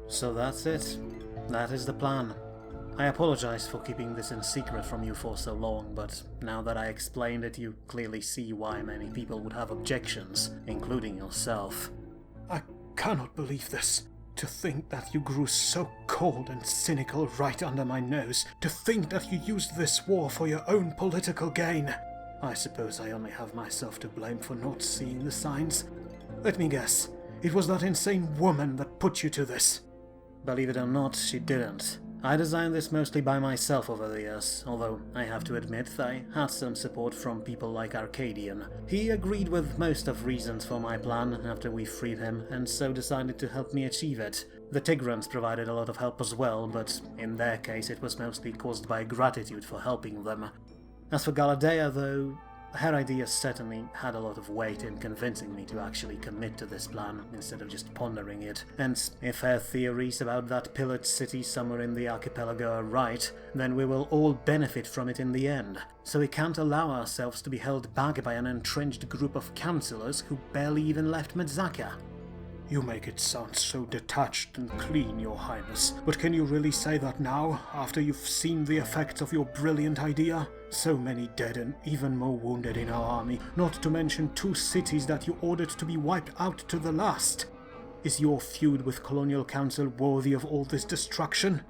So that's it. That is the plan. I apologize for keeping this in secret from you for so long, but now that I explained it, you clearly see why many people would have objections, including yourself. I cannot believe this. To think that you grew so cold and cynical right under my nose. To think that you used this war for your own political gain. I suppose I only have myself to blame for not seeing the signs. Let me guess. It was that insane woman that put you to this. Believe it or not, she didn't. I designed this mostly by myself over the years, although I have to admit I had some support from people like Arcadian. He agreed with most of reasons for my plan after we freed him, and so decided to help me achieve it. The Tigrans provided a lot of help as well, but in their case it was mostly caused by gratitude for helping them. As for Galadea, though, her ideas certainly had a lot of weight in convincing me to actually commit to this plan instead of just pondering it, and if her theories about that pillared city somewhere in the archipelago are right, then we will all benefit from it in the end. So we can't allow ourselves to be held back by an entrenched group of councillors who barely even left Metzacan. You make it sound so detached and clean, Your Highness, but can you really say that now, after you've seen the effects of your brilliant idea? So many dead and even more wounded in our army, not to mention 2 cities that you ordered to be wiped out to the last. Is your feud with Colonial Council worthy of all this destruction?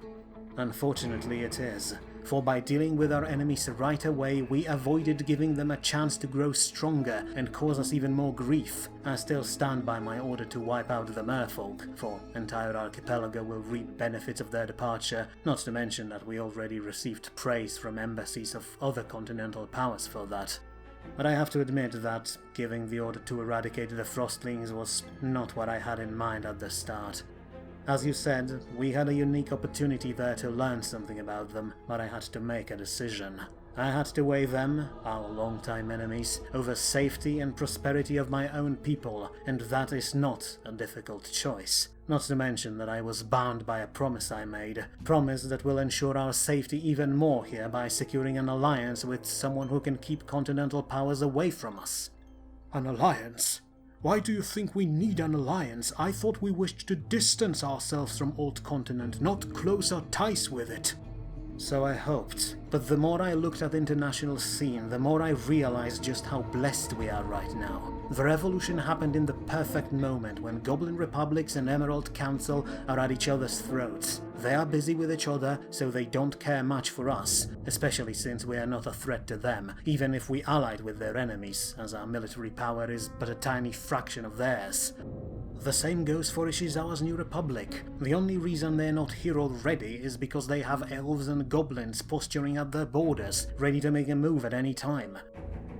Unfortunately it is, for by dealing with our enemies right away, we avoided giving them a chance to grow stronger and cause us even more grief. I still stand by my order to wipe out the merfolk, for entire archipelago will reap benefits of their departure, not to mention that we already received praise from embassies of other continental powers for that. But I have to admit that giving the order to eradicate the Frostlings was not what I had in mind at the start. As you said, we had a unique opportunity there to learn something about them, but I had to make a decision. I had to weigh them, our longtime enemies, over safety and prosperity of my own people, and that is not a difficult choice. Not to mention that I was bound by a promise I made, promise that will ensure our safety even more here by securing an alliance with someone who can keep continental powers away from us. An alliance? Why do you think we need an alliance? I thought we wished to distance ourselves from Old Continent, not close our ties with it. So I hoped, but the more I looked at the international scene, the more I realized just how blessed we are right now. The revolution happened in the perfect moment when Goblin Republics and Emerald Council are at each other's throats. They are busy with each other, so they don't care much for us, especially since we are not a threat to them, even if we allied with their enemies, as our military power is but a tiny fraction of theirs. The same goes for Ishizawa's New Republic. The only reason they're not here already is because they have elves and goblins posturing at their borders, ready to make a move at any time.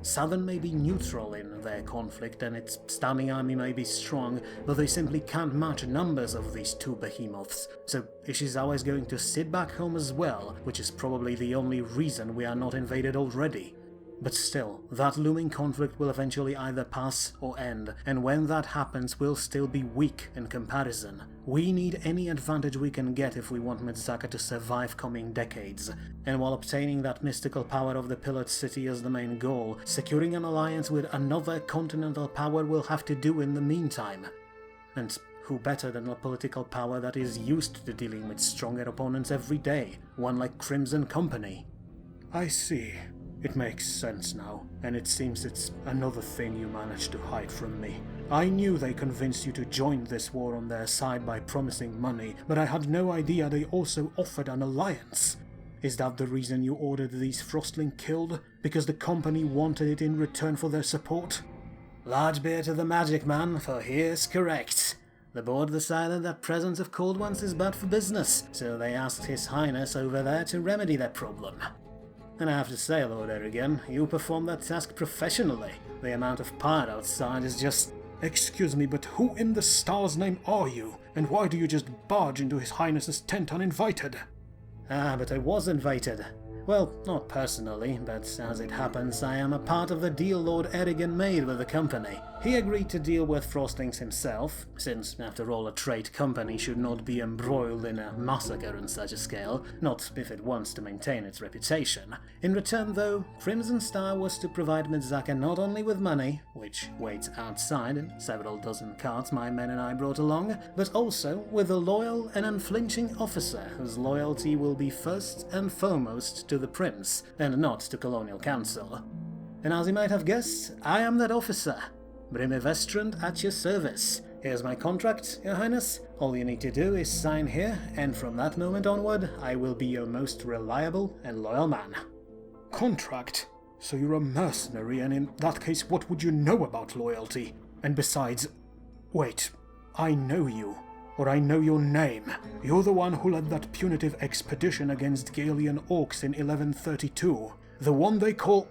Southern may be neutral in their conflict and its standing army may be strong, but they simply can't match numbers of these 2 behemoths, so Ishizawa is going to sit back home as well, which is probably the only reason we are not invaded already. But still, that looming conflict will eventually either pass or end, and when that happens we'll still be weak in comparison. We need any advantage we can get if we want Metzacan to survive coming decades, and while obtaining that mystical power of the Pillared City as the main goal, securing an alliance with another continental power will have to do in the meantime. And who better than a political power that is used to dealing with stronger opponents every day, one like Crimson Company? I see. It makes sense now, and it seems it's another thing you managed to hide from me. I knew they convinced you to join this war on their side by promising money, but I had no idea they also offered an alliance. Is that the reason you ordered these Frostling killed? Because the company wanted it in return for their support? Large beer to the magic man, for he is correct. The board decided that presence of cold ones is bad for business, so they asked His Highness over there to remedy that problem. And I have to say, Lord Erigen, you performed that task professionally. The amount of power outside is just... Excuse me, but who in the stars' name are you? And why do you just barge into His Highness's tent uninvited? But I was invited. Well, not personally, but as it happens, I am a part of the deal Lord Erigen made with the company. He agreed to deal with Frostings himself, since, after all, a trade company should not be embroiled in a massacre on such a scale, not if it wants to maintain its reputation. In return, though, Crimson Star was to provide Metzacan not only with money, which waits outside in several dozen carts my men and I brought along, but also with a loyal and unflinching officer whose loyalty will be first and foremost to the Prince, and not to Colonial Council. And as you might have guessed, I am that officer. Brimir Vestrand at your service. Here's my contract, Your Highness. All you need to do is sign here, and from that moment onward, I will be your most reliable and loyal man. Contract? So you're a mercenary, and in that case, what would you know about loyalty? And besides... Wait, I know you. Or I know your name. You're the one who led that punitive expedition against Galian orcs in 1132. The one they call...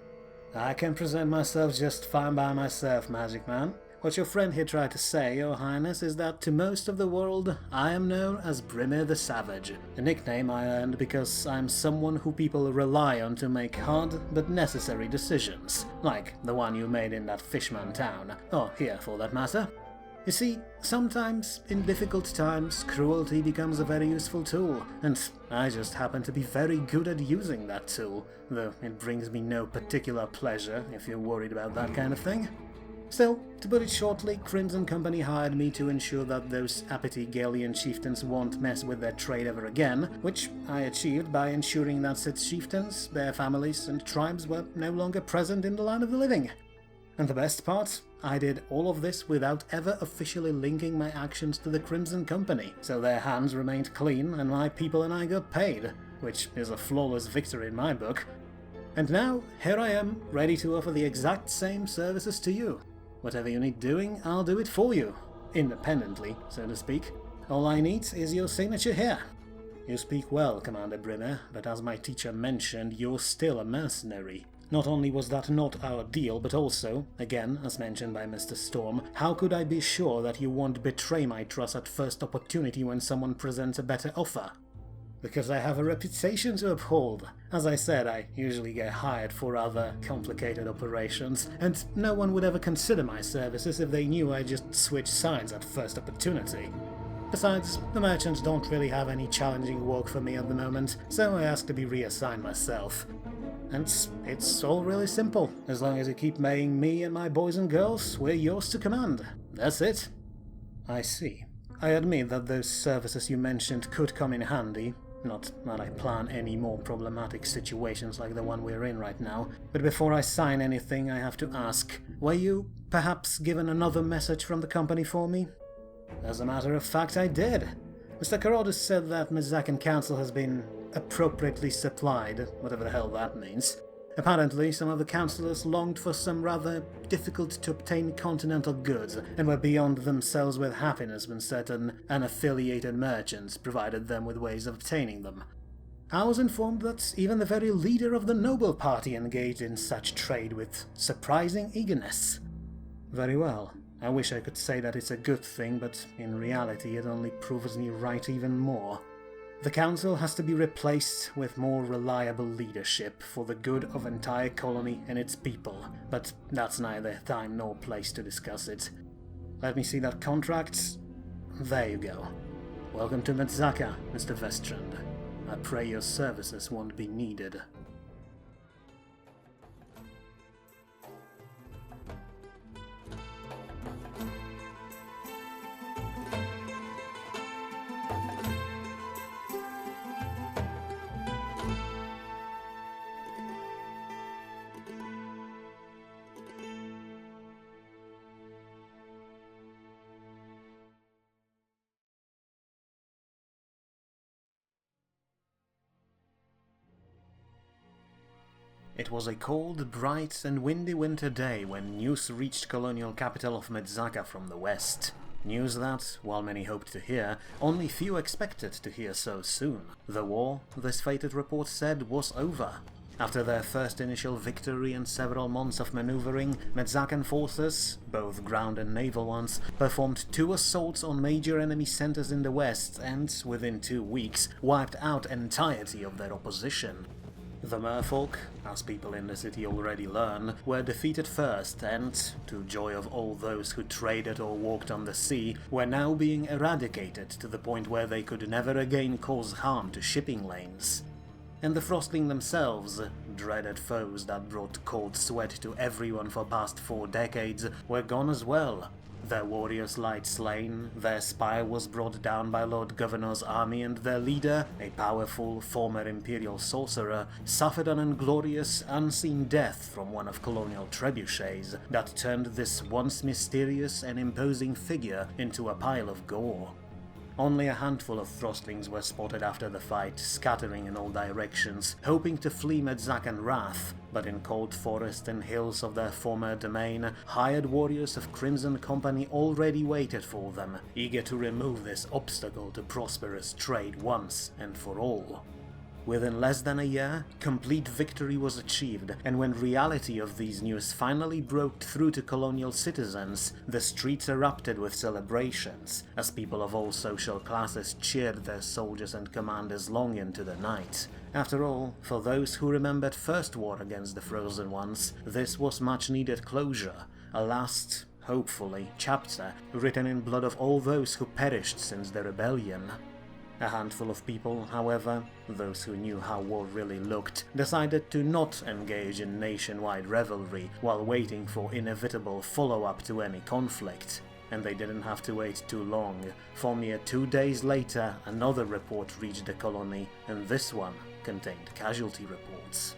I can present myself just fine by myself, Magic Man. What your friend here tried to say, Your Highness, is that to most of the world, I am known as Brimir the Savage, a nickname I earned because I'm someone who people rely on to make hard but necessary decisions, like the one you made in that Fishman town, or here for that matter. You see, sometimes, in difficult times, cruelty becomes a very useful tool, and I just happen to be very good at using that tool, though it brings me no particular pleasure if you're worried about that kind of thing. Still, to put it shortly, Crimson Company hired me to ensure that those uppity Galian chieftains won't mess with their trade ever again, which I achieved by ensuring that said chieftains, their families and tribes were no longer present in the land of the living. And the best part? I did all of this without ever officially linking my actions to the Crimson Company, so their hands remained clean and my people and I got paid, which is a flawless victory in my book. And now, here I am, ready to offer the exact same services to you. Whatever you need doing, I'll do it for you. Independently, so to speak. All I need is your signature here. You speak well, Commander Brimir, but as my teacher mentioned, you're still a mercenary. Not only was that not our deal, but also, again, as mentioned by Mr. Storm, how could I be sure that you won't betray my trust at first opportunity when someone presents a better offer? Because I have a reputation to uphold. As I said, I usually get hired for rather complicated operations, and no one would ever consider my services if they knew I just switched sides at first opportunity. Besides, the merchants don't really have any challenging work for me at the moment, so I asked to be reassigned myself. And it's all really simple. As long as you keep paying me and my boys and girls, we're yours to command. That's it. I see. I admit that those services you mentioned could come in handy. Not that I plan any more problematic situations like the one we're in right now. But before I sign anything, I have to ask, were you perhaps given another message from the company for me? As a matter of fact, I did. Mr. Carrodus said that Metzacan Council has been appropriately supplied, whatever the hell that means. Apparently, some of the councillors longed for some rather difficult-to-obtain continental goods, and were beyond themselves with happiness when certain unaffiliated merchants provided them with ways of obtaining them. I was informed that even the very leader of the noble party engaged in such trade with surprising eagerness. Very well. I wish I could say that it's a good thing, but in reality it only proves me right even more. The council has to be replaced with more reliable leadership for the good of entire colony and its people, but that's neither time nor place to discuss it. Let me see that contract. There you go. Welcome to Metzaca, Mr. Vestrand. I pray your services won't be needed. It was a cold, bright and windy winter day when news reached colonial capital of Metzaca from the west. News that, while many hoped to hear, only few expected to hear so soon. The war, this fated report said, was over. After their first initial victory and several months of maneuvering, Metzacan forces, both ground and naval ones, performed 2 assaults on major enemy centers in the west and, within 2 weeks, wiped out entirety of their opposition. The merfolk, as people in the city already learn, were defeated first and, to joy of all those who traded or walked on the sea, were now being eradicated to the point where they could never again cause harm to shipping lanes. And the Frostling themselves, dreaded foes that brought cold sweat to everyone for past 4 decades, were gone as well. Their warriors lied slain, their spire was brought down by Lord Governor's army, and their leader, a powerful former imperial sorcerer, suffered an inglorious, unseen death from one of colonial trebuchets that turned this once mysterious and imposing figure into a pile of gore. Only a handful of Frostlings were spotted after the fight, scattering in all directions, hoping to flee Metzacan wrath, but in cold forest and hills of their former domain, hired warriors of Crimson Company already waited for them, eager to remove this obstacle to prosperous trade once and for all. Within less than a year, complete victory was achieved, and when reality of these news finally broke through to colonial citizens, the streets erupted with celebrations, as people of all social classes cheered their soldiers and commanders long into the night. After all, for those who remembered First War against the Frozen Ones, this was much needed closure, a last, hopefully, chapter written in blood of all those who perished since the rebellion. A handful of people, however, those who knew how war really looked, decided to not engage in nationwide revelry while waiting for inevitable follow-up to any conflict. And they didn't have to wait too long, for mere 2 days later another report reached the colony, and this one contained casualty reports.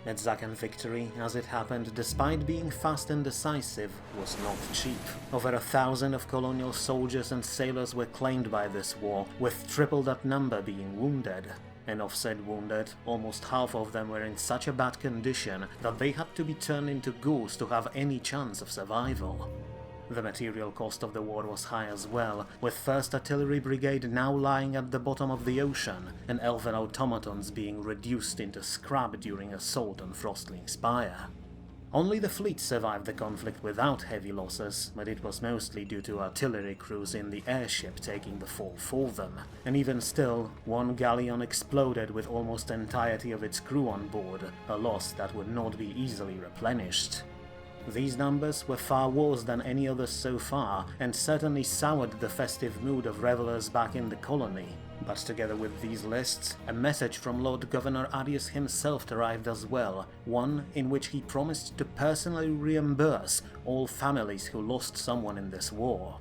Metzacan victory, as it happened, despite being fast and decisive, was not cheap. Over 1,000 of colonial soldiers and sailors were claimed by this war, with triple that number being wounded. And of said wounded, almost half of them were in such a bad condition that they had to be turned into ghouls to have any chance of survival. The material cost of the war was high as well, with 1st Artillery Brigade now lying at the bottom of the ocean, and elven automatons being reduced into scrap during assault on Frostling Spire. Only the fleet survived the conflict without heavy losses, but it was mostly due to artillery crews in the airship taking the fall for them, and even still, one galleon exploded with almost the entirety of its crew on board, a loss that would not be easily replenished. These numbers were far worse than any others so far, and certainly soured the festive mood of revelers back in the colony. But together with these lists, a message from Lord Governor Arias himself arrived as well, one in which he promised to personally reimburse all families who lost someone in this war.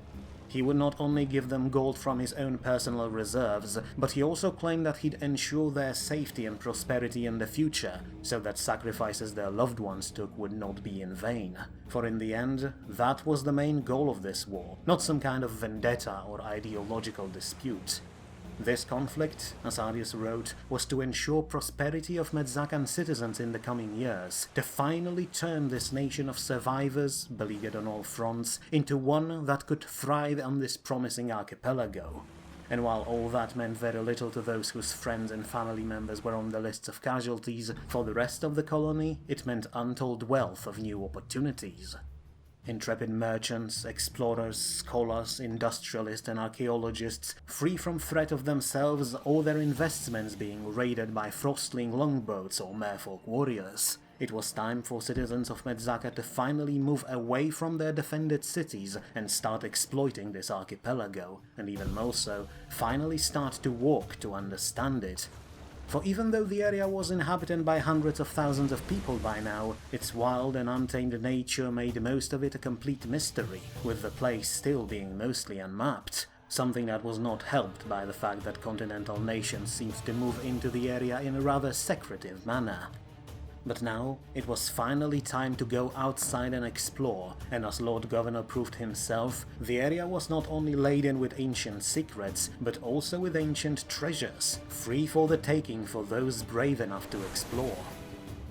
He would not only give them gold from his own personal reserves, but he also claimed that he'd ensure their safety and prosperity in the future, so that sacrifices their loved ones took would not be in vain. For in the end, that was the main goal of this war, not some kind of vendetta or ideological dispute. This conflict, as Arius wrote, was to ensure prosperity of Metzacan citizens in the coming years, to finally turn this nation of survivors, beleaguered on all fronts, into one that could thrive on this promising archipelago. And while all that meant very little to those whose friends and family members were on the lists of casualties, for the rest of the colony it meant untold wealth of new opportunities. Intrepid merchants, explorers, scholars, industrialists and archaeologists, free from threat of themselves or their investments being raided by Frostling longboats or merfolk warriors. It was time for citizens of Metzaca to finally move away from their defended cities and start exploiting this archipelago, and even more so, finally start to walk to understand it. For even though the area was inhabited by hundreds of thousands of people by now, its wild and untamed nature made most of it a complete mystery, with the place still being mostly unmapped, something that was not helped by the fact that continental nations seemed to move into the area in a rather secretive manner. But now, it was finally time to go outside and explore, and as Lord Governor proved himself, the area was not only laden with ancient secrets, but also with ancient treasures, free for the taking for those brave enough to explore.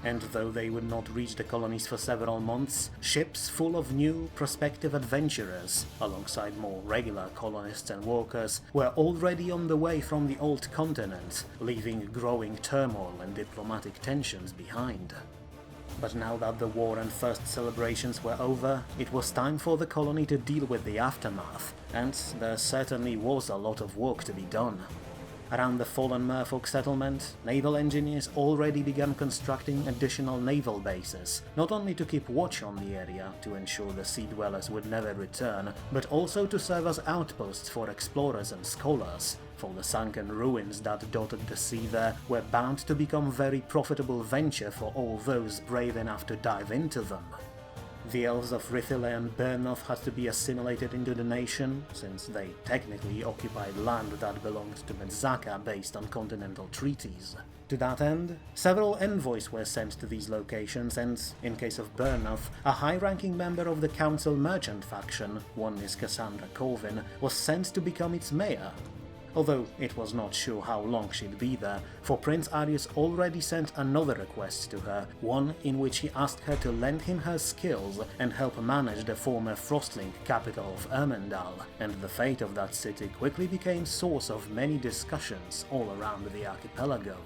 And though they would not reach the colonies for several months, ships full of new, prospective adventurers, alongside more regular colonists and workers, were already on the way from the old continent, leaving growing turmoil and diplomatic tensions behind. But now that the war and first celebrations were over, it was time for the colony to deal with the aftermath, and there certainly was a lot of work to be done. Around the fallen merfolk settlement, naval engineers already began constructing additional naval bases, not only to keep watch on the area to ensure the sea dwellers would never return, but also to serve as outposts for explorers and scholars, for the sunken ruins that dotted the sea there were bound to become very profitable venture for all those brave enough to dive into them. The elves of Rithile and Bernoth had to be assimilated into the nation, since they technically occupied land that belonged to Metzacan based on continental treaties. To that end, several envoys were sent to these locations and, in case of Bernoth, a high-ranking member of the Council Merchant faction, one Miss Cassandra Corvin, was sent to become its mayor. Although it was not sure how long she'd be there, for Prince Arius already sent another request to her, one in which he asked her to lend him her skills and help manage the former Frostlink capital of Ermendal, and the fate of that city quickly became source of many discussions all around the archipelago.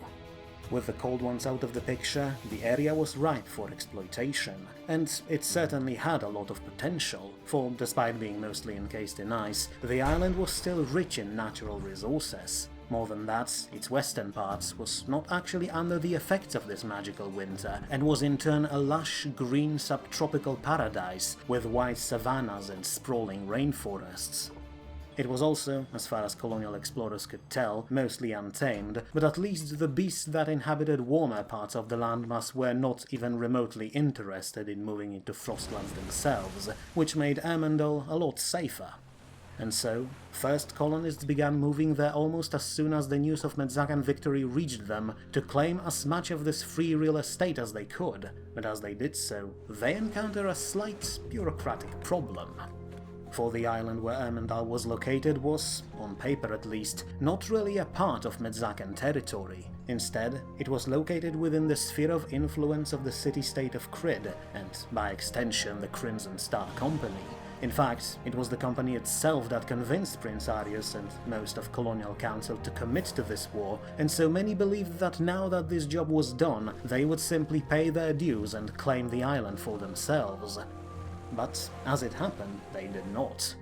With the Cold Ones out of the picture, the area was ripe for exploitation, and it certainly had a lot of potential, for despite being mostly encased in ice, the island was still rich in natural resources. More than that, its western parts was not actually under the effects of this magical winter, and was in turn a lush, green subtropical paradise, with wide savannas and sprawling rainforests. It was also, as far as colonial explorers could tell, mostly untamed, but at least the beasts that inhabited warmer parts of the landmass were not even remotely interested in moving into Frostlands themselves, which made Ermendal a lot safer. And so, first colonists began moving there almost as soon as the news of Metzacan victory reached them, to claim as much of this free real estate as they could, but as they did so, they encountered a slight bureaucratic problem. For the island where Ermendal was located was, on paper at least, not really a part of Metzacan territory. Instead, it was located within the sphere of influence of the city-state of Crid, and by extension the Crimson Star Company. In fact, it was the company itself that convinced Prince Arius and most of Colonial Council to commit to this war, and so many believed that now that this job was done, they would simply pay their dues and claim the island for themselves. But, as it happened, they did not.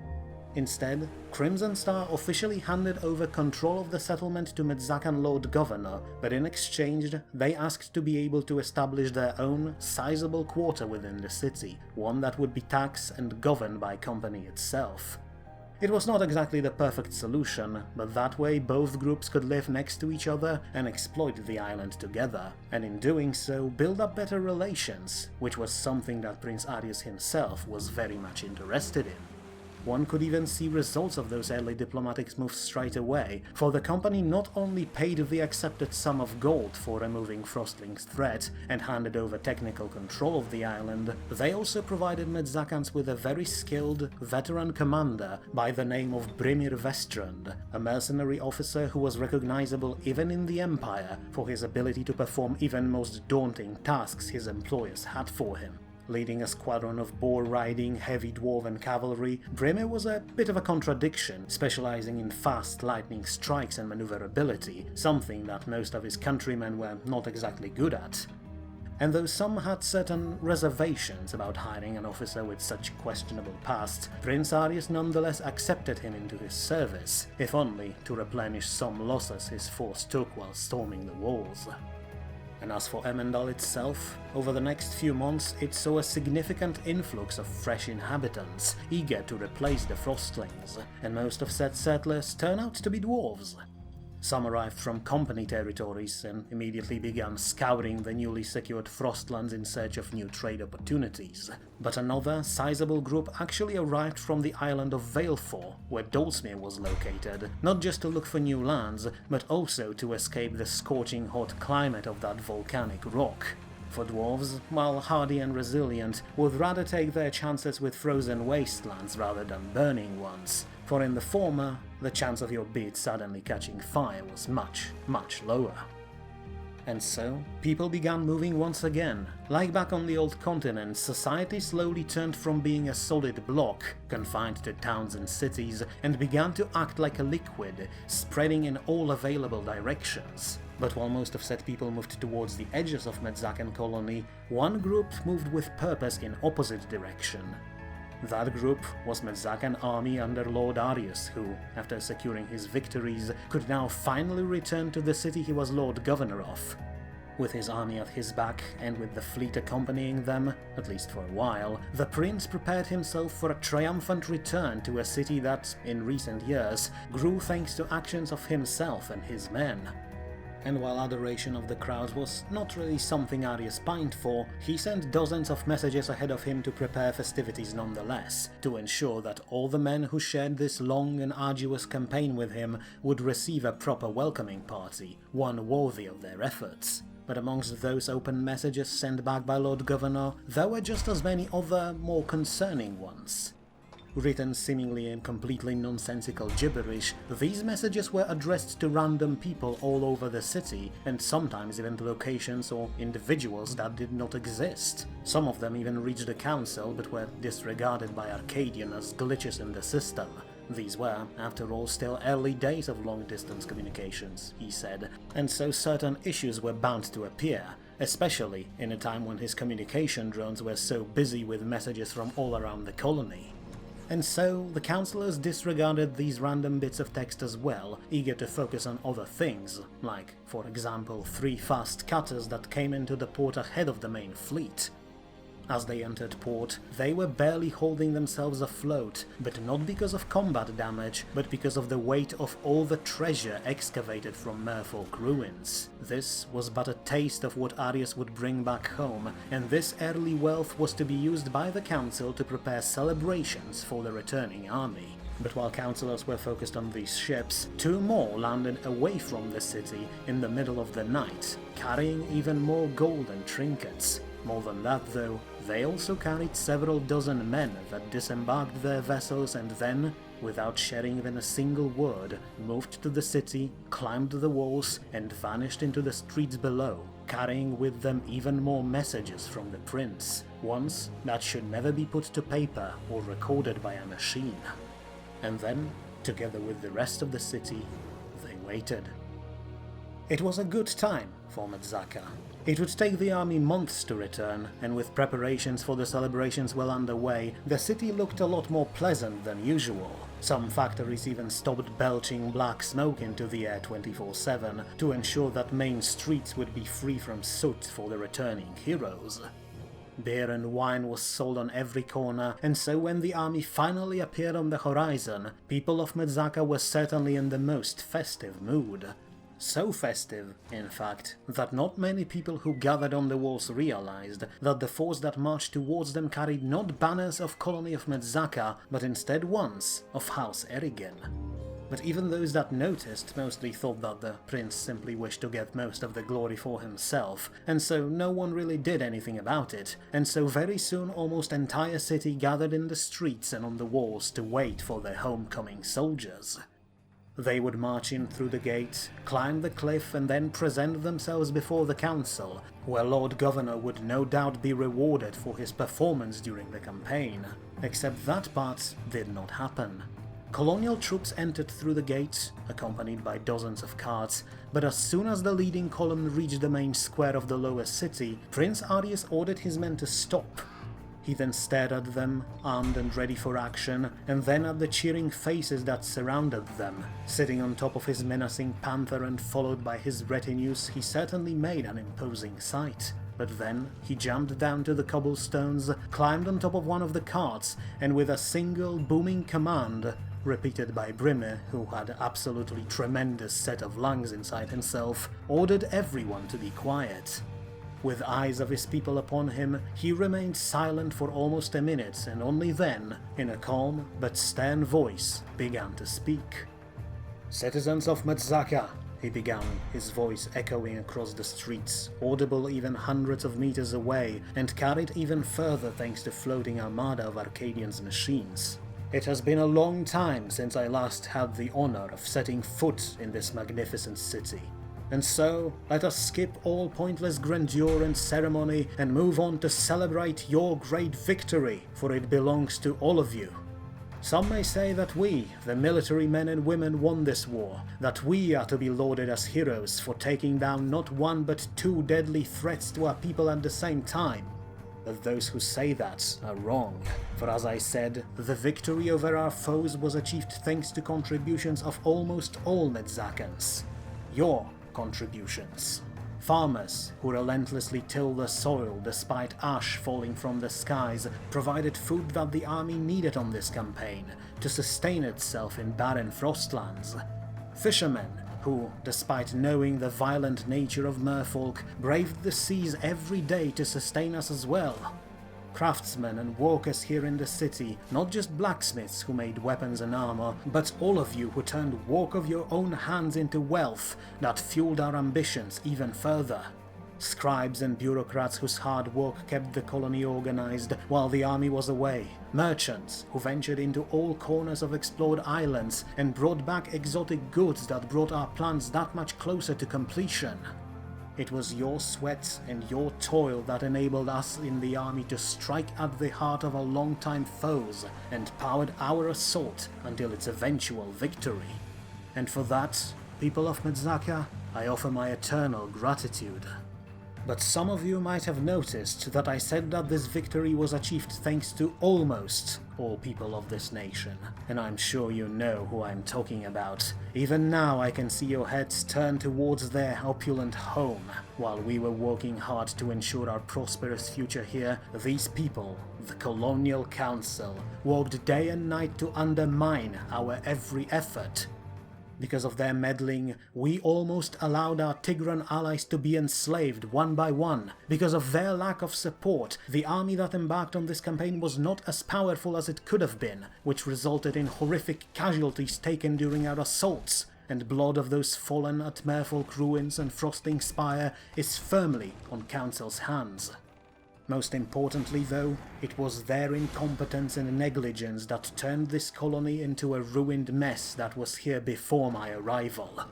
Instead, Crimson Star officially handed over control of the settlement to Metzacan Lord Governor, but in exchange, they asked to be able to establish their own sizable quarter within the city, one that would be taxed and governed by company itself. It was not exactly the perfect solution, but that way both groups could live next to each other and exploit the island together, and in doing so build up better relations, which was something that Prince Arius himself was very much interested in. One could even see results of those early diplomatic moves straight away, for the company not only paid the accepted sum of gold for removing Frostlink's threat and handed over technical control of the island, they also provided Metzacans with a very skilled, veteran commander by the name of Brimir Vestrand, a mercenary officer who was recognizable even in the Empire for his ability to perform even most daunting tasks his employers had for him. Leading a squadron of boar-riding, heavy dwarven cavalry, Brimir was a bit of a contradiction, specializing in fast lightning strikes and maneuverability, something that most of his countrymen were not exactly good at. And though some had certain reservations about hiring an officer with such questionable past, Prince Arius nonetheless accepted him into his service, if only to replenish some losses his force took while storming the walls. And as for Ermendal itself, over the next few months it saw a significant influx of fresh inhabitants, eager to replace the Frostlings, and most of said settlers turn out to be dwarves. Some arrived from company territories and immediately began scouring the newly secured Frostlands in search of new trade opportunities, but another sizable group actually arrived from the island of Valefor, where Dolsmere was located, not just to look for new lands, but also to escape the scorching hot climate of that volcanic rock. For dwarves, while hardy and resilient, would rather take their chances with frozen wastelands rather than burning ones, for in the former, the chance of your beard suddenly catching fire was much, much lower. And so, people began moving once again. Like back on the old continent, society slowly turned from being a solid block, confined to towns and cities, and began to act like a liquid, spreading in all available directions. But while most of said people moved towards the edges of Metzacan colony, one group moved with purpose in opposite direction. That group was Metzacan army under Lord Arias, who, after securing his victories, could now finally return to the city he was Lord Governor of. With his army at his back, and with the fleet accompanying them, at least for a while, the prince prepared himself for a triumphant return to a city that, in recent years, grew thanks to actions of himself and his men. And while adoration of the crowd was not really something Arias pined for, he sent dozens of messages ahead of him to prepare festivities nonetheless, to ensure that all the men who shared this long and arduous campaign with him would receive a proper welcoming party, one worthy of their efforts. But amongst those open messages sent back by Lord Governor, there were just as many other, more concerning ones. Written seemingly in completely nonsensical gibberish, these messages were addressed to random people all over the city, and sometimes even to locations or individuals that did not exist. Some of them even reached the council, but were disregarded by Arcadian as glitches in the system. These were, after all, still early days of long-distance communications, he said, and so certain issues were bound to appear, especially in a time when his communication drones were so busy with messages from all around the colony. And so, the councillors disregarded these random bits of text as well, eager to focus on other things, like, for example, 3 fast cutters that came into the port ahead of the main fleet. As they entered port, they were barely holding themselves afloat, but not because of combat damage, but because of the weight of all the treasure excavated from Merfolk ruins. This was but a taste of what Arias would bring back home, and this early wealth was to be used by the council to prepare celebrations for the returning army. But while councillors were focused on these ships, 2 more landed away from the city in the middle of the night, carrying even more gold and trinkets. More than that though, they also carried several dozen men that disembarked their vessels and then, without sharing even a single word, moved to the city, climbed the walls, and vanished into the streets below, carrying with them even more messages from the prince, ones that should never be put to paper or recorded by a machine. And then, together with the rest of the city, they waited. It was a good time for Metzaca. It would take the army months to return, and with preparations for the celebrations well underway, the city looked a lot more pleasant than usual. Some factories even stopped belching black smoke into the air 24/7 to ensure that main streets would be free from soot for the returning heroes. Beer and wine was sold on every corner, and so when the army finally appeared on the horizon, people of Metzaca were certainly in the most festive mood. So festive, in fact, that not many people who gathered on the walls realized that the force that marched towards them carried not banners of Colony of Metzaca, but instead ones of House Erigen. But even those that noticed mostly thought that the prince simply wished to get most of the glory for himself, and so no one really did anything about it, and so very soon almost entire city gathered in the streets and on the walls to wait for their homecoming soldiers. They would march in through the gate, climb the cliff, and then present themselves before the council, where Lord Governor would no doubt be rewarded for his performance during the campaign. Except that part did not happen. Colonial troops entered through the gates, accompanied by dozens of carts, but as soon as the leading column reached the main square of the lower city, Prince Arias ordered his men to stop. He then stared at them, armed and ready for action, and then at the cheering faces that surrounded them. Sitting on top of his menacing panther and followed by his retinues, he certainly made an imposing sight. But then he jumped down to the cobblestones, climbed on top of one of the carts, and with a single booming command, repeated by Brimir, who had absolutely tremendous set of lungs inside himself, ordered everyone to be quiet. With eyes of his people upon him, he remained silent for almost a minute, and only then, in a calm but stern voice, began to speak. "Citizens of Metzaca," he began, his voice echoing across the streets, audible even hundreds of meters away, and carried even further thanks to floating armada of Arcadians' machines. "It has been a long time since I last had the honor of setting foot in this magnificent city. And so, let us skip all pointless grandeur and ceremony and move on to celebrate your great victory, for it belongs to all of you. Some may say that we, the military men and women, won this war, that we are to be lauded as heroes for taking down not one but 2 deadly threats to our people at the same time. But those who say that are wrong. For as I said, the victory over our foes was achieved thanks to contributions of almost all Metzacans. Your contributions. Farmers who relentlessly till the soil despite ash falling from the skies provided food that the army needed on this campaign to sustain itself in barren frostlands. Fishermen who, despite knowing the violent nature of merfolk, braved the seas every day to sustain us as well. Craftsmen and workers here in the city, not just blacksmiths who made weapons and armor, but all of you who turned work of your own hands into wealth that fueled our ambitions even further. Scribes and bureaucrats whose hard work kept the colony organized while the army was away. Merchants who ventured into all corners of explored islands and brought back exotic goods that brought our plans that much closer to completion. It was your sweat and your toil that enabled us in the army to strike at the heart of our longtime foes and powered our assault until its eventual victory. And for that, people of Metzaca, I offer my eternal gratitude. But some of you might have noticed that I said that this victory was achieved thanks to almost all people of this nation, and I'm sure you know who I'm talking about. Even now I can see your heads turn towards their opulent home. While we were working hard to ensure our prosperous future here, these people, the Colonial Council, worked day and night to undermine our every effort. Because of their meddling, we almost allowed our Tigran allies to be enslaved one by one. Because of their lack of support, the army that embarked on this campaign was not as powerful as it could have been, which resulted in horrific casualties taken during our assaults, and blood of those fallen at Merfolk Ruins and Frosting Spire is firmly on Council's hands. Most importantly, though, it was their incompetence and negligence that turned this colony into a ruined mess that was here before my arrival.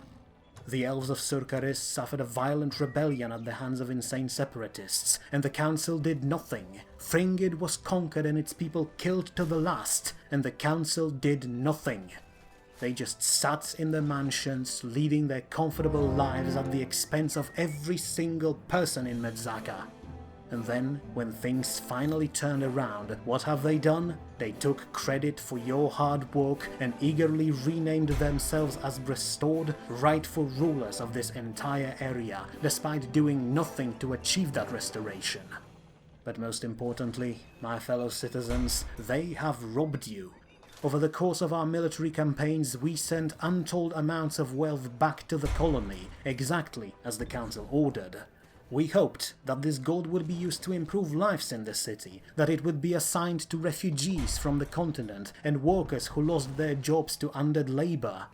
The elves of Surcaris suffered a violent rebellion at the hands of insane separatists, and the council did nothing. Fringid was conquered and its people killed to the last, and the council did nothing. They just sat in their mansions, leading their comfortable lives at the expense of every single person in Metzaca. And then, when things finally turned around, what have they done? They took credit for your hard work and eagerly renamed themselves as restored, rightful rulers of this entire area, despite doing nothing to achieve that restoration. But most importantly, my fellow citizens, they have robbed you. Over the course of our military campaigns, we sent untold amounts of wealth back to the colony, exactly as the council ordered. We hoped that this gold would be used to improve lives in the city, that it would be assigned to refugees from the continent and workers who lost their jobs to undead labor.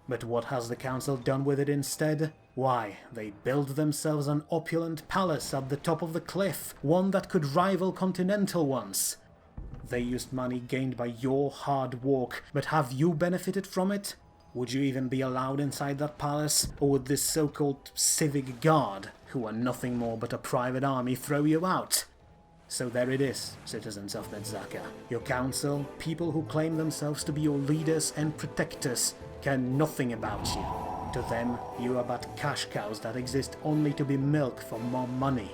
But what has the council done with it instead? Why, they built themselves an opulent palace at the top of the cliff, one that could rival continental ones. They used money gained by your hard work, but have you benefited from it? Would you even be allowed inside that palace, or would this so-called civic guard, who are nothing more but a private army, throw you out? So there it is, citizens of Metzaca. Your council, people who claim themselves to be your leaders and protectors, care nothing about you. To them, you are but cash cows that exist only to be milked for more money.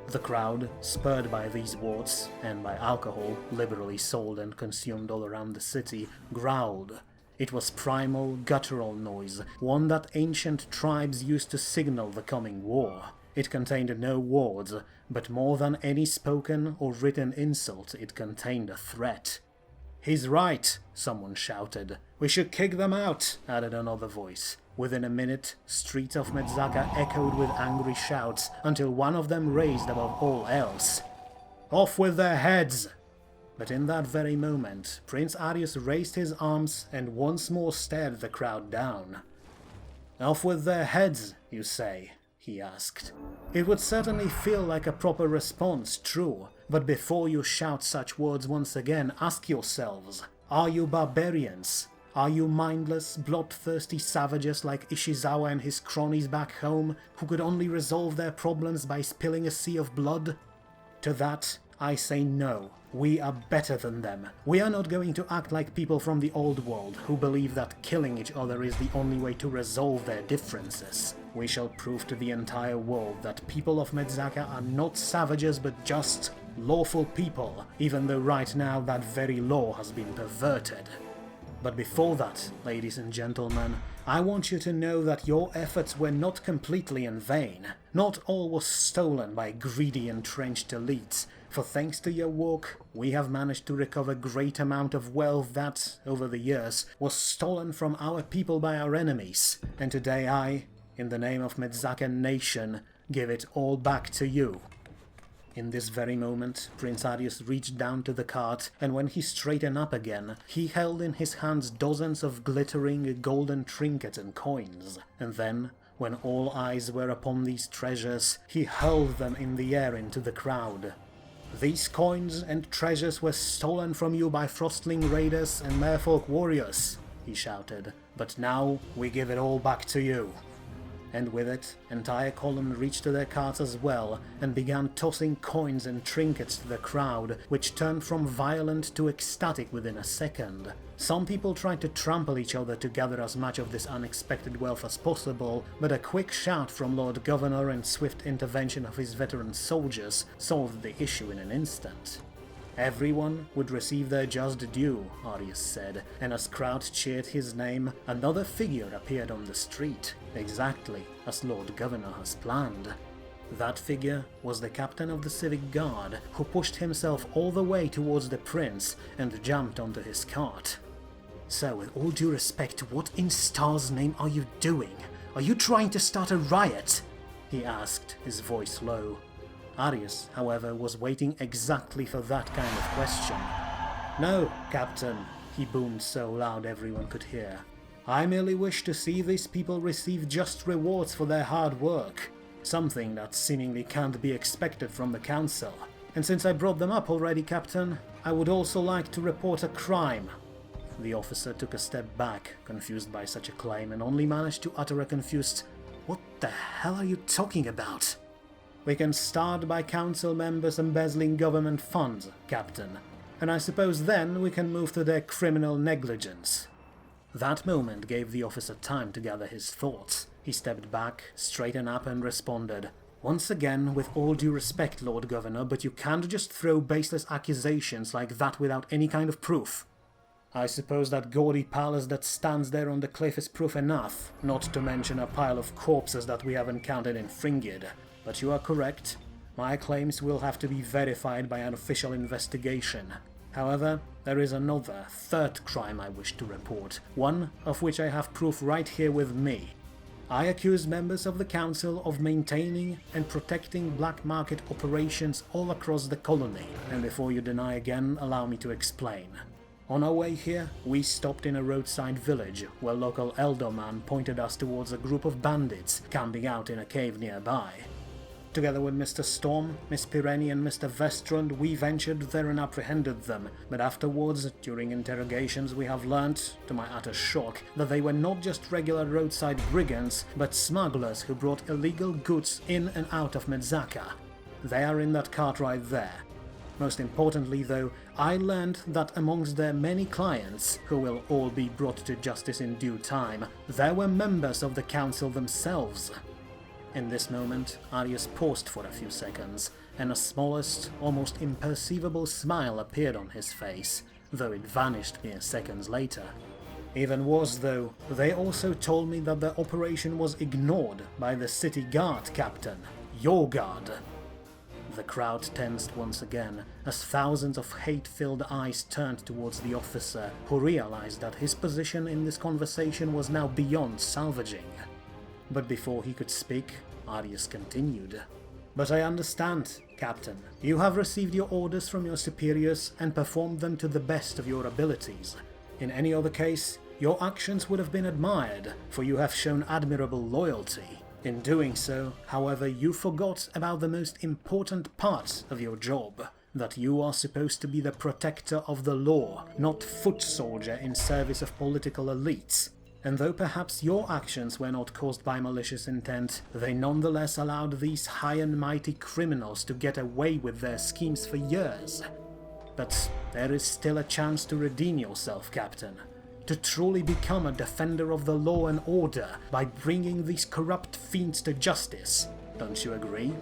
The crowd, spurred by these words, and by alcohol liberally sold and consumed all around the city, growled. It was primal, guttural noise, one that ancient tribes used to signal the coming war. It contained no words, but more than any spoken or written insult, it contained a threat. "He's right," someone shouted. "We should kick them out," added another voice. Within a minute, streets of Metzaca echoed with angry shouts, until one of them raised above all else. "Off with their heads!" But in that very moment, Prince Arius raised his arms and once more stared the crowd down. "Off with their heads, you say?" he asked. "It would certainly feel like a proper response, true, but before you shout such words once again, ask yourselves, are you barbarians? Are you mindless, bloodthirsty savages like Ishizawa and his cronies back home, who could only resolve their problems by spilling a sea of blood? To that, I say no. We are better than them. We are not going to act like people from the old world, who believe that killing each other is the only way to resolve their differences. We shall prove to the entire world that people of Metzaca are not savages but just lawful people, even though right now that very law has been perverted. But before that, ladies and gentlemen, I want you to know that your efforts were not completely in vain. Not all was stolen by greedy entrenched elites, for thanks to your work, we have managed to recover great amount of wealth that, over the years, was stolen from our people by our enemies, and today I, in the name of Metzacan nation, give it all back to you. In this very moment, Prince Arius reached down to the cart, and when he straightened up again, he held in his hands dozens of glittering golden trinkets and coins, and then, when all eyes were upon these treasures, he hurled them in the air into the crowd. These coins and treasures were stolen from you by Frostling raiders and merfolk warriors, he shouted, but now we give it all back to you. And with it, entire column reached to their carts as well, and began tossing coins and trinkets to the crowd, which turned from violent to ecstatic within a second. Some people tried to trample each other to gather as much of this unexpected wealth as possible, but a quick shout from Lord Governor and swift intervention of his veteran soldiers solved the issue in an instant. Everyone would receive their just due, Arius said, and as crowds cheered his name, another figure appeared on the street, exactly as Lord Governor has planned. That figure was the captain of the civic guard, who pushed himself all the way towards the prince and jumped onto his cart. So, with all due respect, what in stars' name are you doing? Are you trying to start a riot? He asked, his voice low. Arius, however, was waiting exactly for that kind of question. No, Captain, he boomed so loud everyone could hear. I merely wish to see these people receive just rewards for their hard work, something that seemingly can't be expected from the Council. And since I brought them up already, Captain, I would also like to report a crime. The officer took a step back, confused by such a claim, and only managed to utter a confused, "What the hell are you talking about?" We can start by council members embezzling government funds, Captain, and I suppose then we can move to their criminal negligence. That moment gave the officer time to gather his thoughts. He stepped back, straightened up and responded, "Once again, with all due respect, Lord Governor, but you can't just throw baseless accusations like that without any kind of proof. I suppose that gaudy palace that stands there on the cliff is proof enough, not to mention a pile of corpses that we have encountered in Fringid. But you are correct. My claims will have to be verified by an official investigation. However, there is another, third crime I wish to report, one of which I have proof right here with me. I accuse members of the Council of maintaining and protecting black market operations all across the colony, and before you deny again, allow me to explain. On our way here, we stopped in a roadside village, where local elderman pointed us towards a group of bandits camping out in a cave nearby. Together with Mr. Storm, Miss Pireni and Mr. Vestrand, we ventured there and apprehended them, but afterwards, during interrogations, we have learnt, to my utter shock, that they were not just regular roadside brigands, but smugglers who brought illegal goods in and out of Metzaca. They are in that cart right there. Most importantly, though, I learned that amongst their many clients, who will all be brought to justice in due time, there were members of the Council themselves. In this moment, Arius paused for a few seconds, and a smallest, almost imperceivable smile appeared on his face, though it vanished mere seconds later. Even worse though, they also told me that the operation was ignored by the city guard, Captain. Your guard. The crowd tensed once again, as thousands of hate-filled eyes turned towards the officer, who realized that his position in this conversation was now beyond salvaging. But before he could speak, Arius continued. But I understand, Captain. You have received your orders from your superiors and performed them to the best of your abilities. In any other case, your actions would have been admired, for you have shown admirable loyalty. In doing so, however, you forgot about the most important part of your job, that you are supposed to be the protector of the law, not foot soldier in service of political elites. And though perhaps your actions were not caused by malicious intent, they nonetheless allowed these high and mighty criminals to get away with their schemes for years. But there is still a chance to redeem yourself, Captain. To truly become a defender of the law and order by bringing these corrupt fiends to justice. Don't you agree?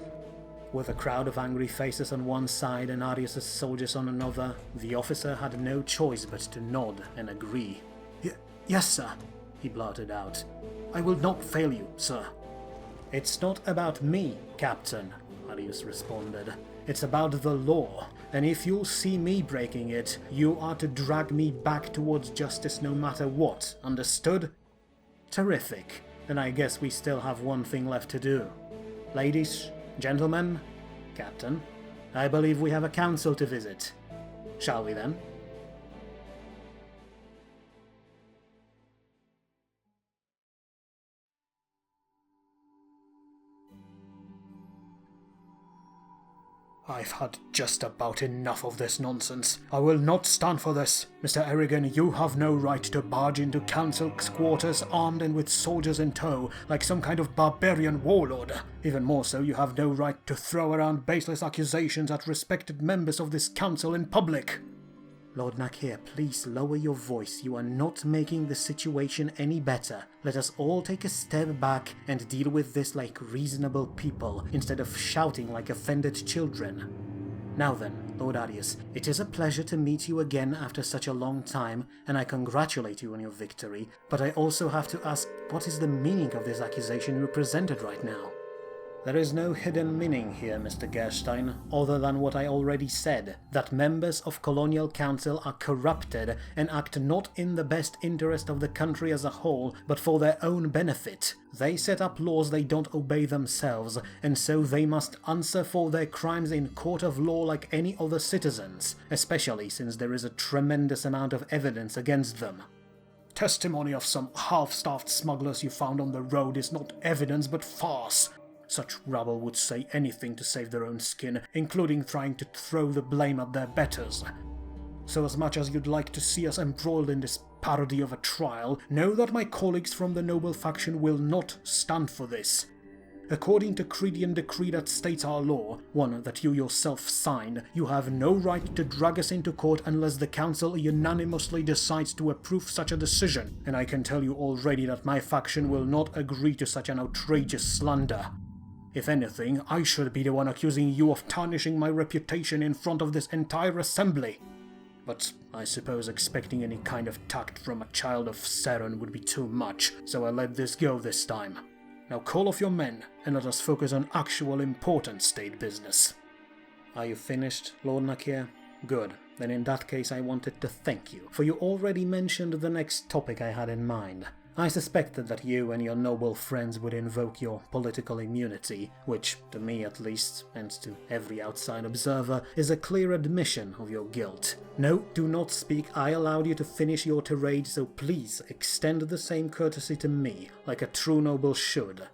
With a crowd of angry faces on one side and Arias' soldiers on another, the officer had no choice but to nod and agree. Yes, sir, he blurted out. I will not fail you, sir. It's not about me, Captain, Arias responded. It's about the law, and if you'll see me breaking it, you are to drag me back towards justice no matter what, understood? Terrific. Then I guess we still have one thing left to do. Ladies, gentlemen, Captain, I believe we have a council to visit. Shall we then? I've had just about enough of this nonsense. I will not stand for this. Mr. Erigen, you have no right to barge into council's quarters armed and with soldiers in tow, like some kind of barbarian warlord. Even more so, you have no right to throw around baseless accusations at respected members of this council in public. Lord Nakir, please lower your voice. You are not making the situation any better. Let us all take a step back and deal with this like reasonable people, instead of shouting like offended children. Now then, Lord Arias, it is a pleasure to meet you again after such a long time, and I congratulate you on your victory, but I also have to ask, what is the meaning of this accusation you presented right now? There is no hidden meaning here, Mr. Gerstein, other than what I already said, that members of Colonial Council are corrupted and act not in the best interest of the country as a whole, but for their own benefit. They set up laws they don't obey themselves, and so they must answer for their crimes in court of law like any other citizens, especially since there is a tremendous amount of evidence against them. Testimony of some half-starved smugglers you found on the road is not evidence but farce. Such rabble would say anything to save their own skin, including trying to throw the blame at their betters. So as much as you'd like to see us embroiled in this parody of a trial, know that my colleagues from the noble faction will not stand for this. According to Credian decree that states our law, one that you yourself signed, you have no right to drag us into court unless the council unanimously decides to approve such a decision, and I can tell you already that my faction will not agree to such an outrageous slander. If anything, I should be the one accusing you of tarnishing my reputation in front of this entire assembly. But I suppose expecting any kind of tact from a child of Seren would be too much, so I let this go this time. Now call off your men, and let us focus on actual important state business. Are you finished, Lord Nakir? Good. Then in that case I wanted to thank you, for you already mentioned the next topic I had in mind. I suspected that you and your noble friends would invoke your political immunity, which, to me at least, and to every outside observer, is a clear admission of your guilt. No, do not speak. I allowed you to finish your tirade, so please extend the same courtesy to me, like a true noble should.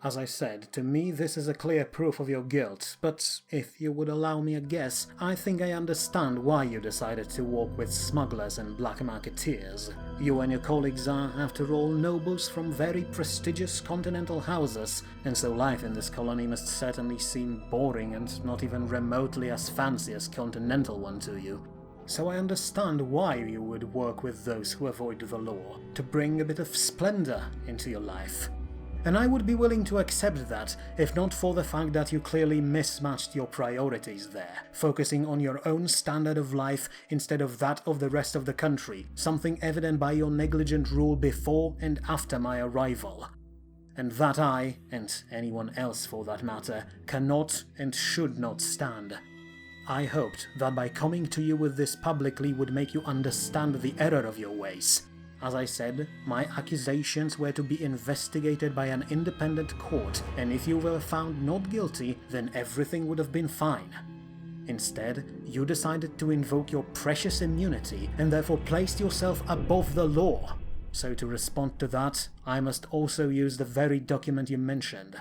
As I said, to me this is a clear proof of your guilt, but if you would allow me a guess, I think I understand why you decided to walk with smugglers and black marketeers. You and your colleagues are, after all, nobles from very prestigious continental houses, and so life in this colony must certainly seem boring and not even remotely as fancy as continental one to you. So I understand why you would work with those who avoid the law, to bring a bit of splendor into your life. And I would be willing to accept that, if not for the fact that you clearly mismatched your priorities there, focusing on your own standard of life instead of that of the rest of the country, something evident by your negligent rule before and after my arrival. And that I, and anyone else for that matter, cannot and should not stand. I hoped that by coming to you with this publicly would make you understand the error of your ways. As I said, my accusations were to be investigated by an independent court, and if you were found not guilty, then everything would have been fine. Instead, you decided to invoke your precious immunity, and therefore placed yourself above the law. So to respond to that, I must also use the very document you mentioned.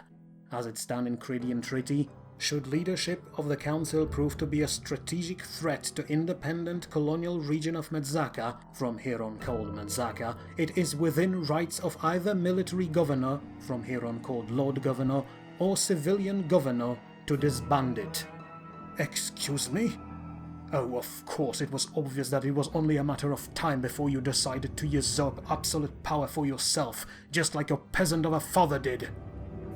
As it's done in Credian Treaty, should leadership of the Council prove to be a strategic threat to independent colonial region of Metzaca, from here on called Metzaca, it is within rights of either military governor, from here on called Lord Governor, or civilian governor to disband it. Excuse me? Oh, of course, it was obvious that it was only a matter of time before you decided to usurp absolute power for yourself, just like your peasant of a father did.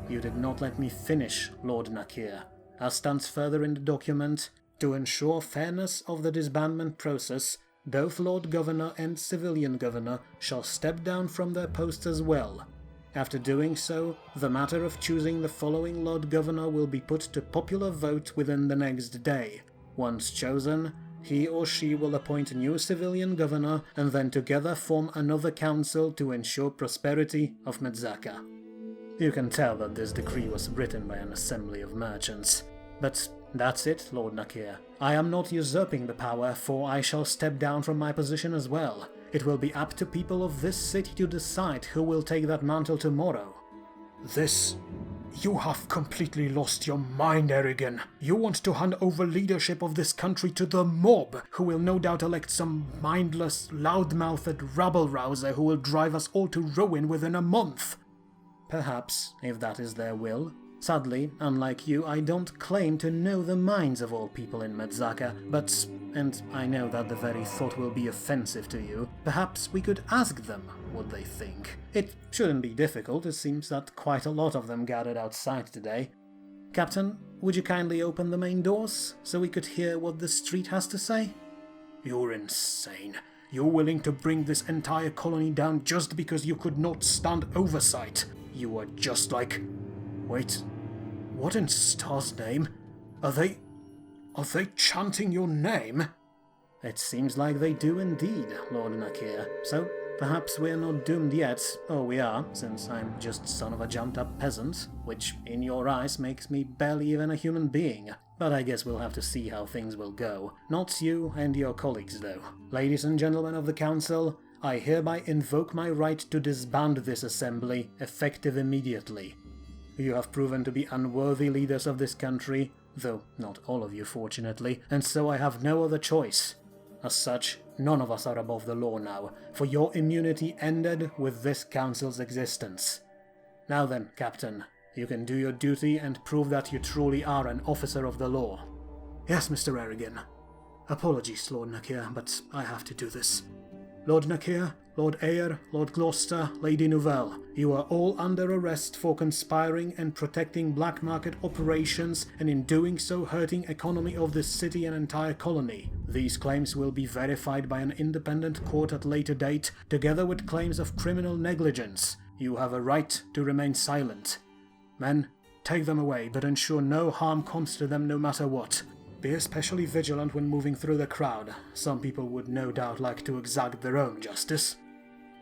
You did not let me finish, Lord Nakir. as stands further in the document, to ensure fairness of the disbandment process, both Lord Governor and Civilian Governor shall step down from their posts as well. After doing so, the matter of choosing the following Lord Governor will be put to popular vote within the next day. Once chosen, he or she will appoint a new Civilian Governor and then together form another council to ensure prosperity of Metzacan. You can tell that this decree was written by an assembly of merchants. But that's it, Lord Nakir. I am not usurping the power, for I shall step down from my position as well. It will be up to people of this city to decide who will take that mantle tomorrow. You have completely lost your mind, Erigen. You want to hand over leadership of this country to the mob, who will no doubt elect some mindless, loud-mouthed rabble-rouser who will drive us all to ruin within a month. Perhaps, if that is their will. Sadly, unlike you, I don't claim to know the minds of all people in Metzacan, but, and I know that the very thought will be offensive to you, perhaps we could ask them what they think. It shouldn't be difficult, it seems that quite a lot of them gathered outside today. Captain, would you kindly open the main doors, so we could hear what the street has to say? You're insane. You're willing to bring this entire colony down just because you could not stand oversight. You are just like... Wait, what in Star's name? Are they chanting your name? It seems like they do indeed, Lord Nakir. So perhaps we're not doomed yet. Oh, we are, since I'm just son of a jumped-up peasant, which in your eyes makes me barely even a human being. But I guess we'll have to see how things will go. Not you and your colleagues, though. Ladies and gentlemen of the Council, I hereby invoke my right to disband this assembly, effective immediately. You have proven to be unworthy leaders of this country, though not all of you fortunately, and so I have no other choice. As such, none of us are above the law now, for your immunity ended with this council's existence. Now then, Captain, you can do your duty and prove that you truly are an officer of the law. Yes, Mr. Erigen. Apologies, Lord Nakir, but I have to do this. Lord Nakir, Lord Heir, Lord Gloucester, Lady Nouvelle, you are all under arrest for conspiring and protecting black market operations and in doing so hurting economy of this city and entire colony. These claims will be verified by an independent court at later date, together with claims of criminal negligence. You have a right to remain silent. Men, take them away, but ensure no harm comes to them no matter what. Be especially vigilant when moving through the crowd. Some people would no doubt like to exact their own justice.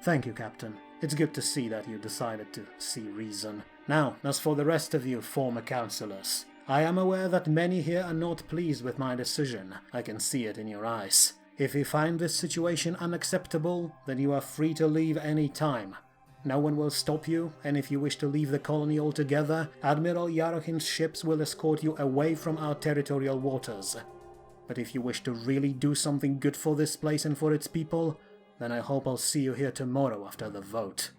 Thank you, Captain. It's good to see that you decided to see reason. Now, as for the rest of you former councillors, I am aware that many here are not pleased with my decision. I can see it in your eyes. If you find this situation unacceptable, then you are free to leave any time. No one will stop you, and if you wish to leave the colony altogether, Admiral Yarohin's ships will escort you away from our territorial waters. But if you wish to really do something good for this place and for its people, then I hope I'll see you here tomorrow after the vote.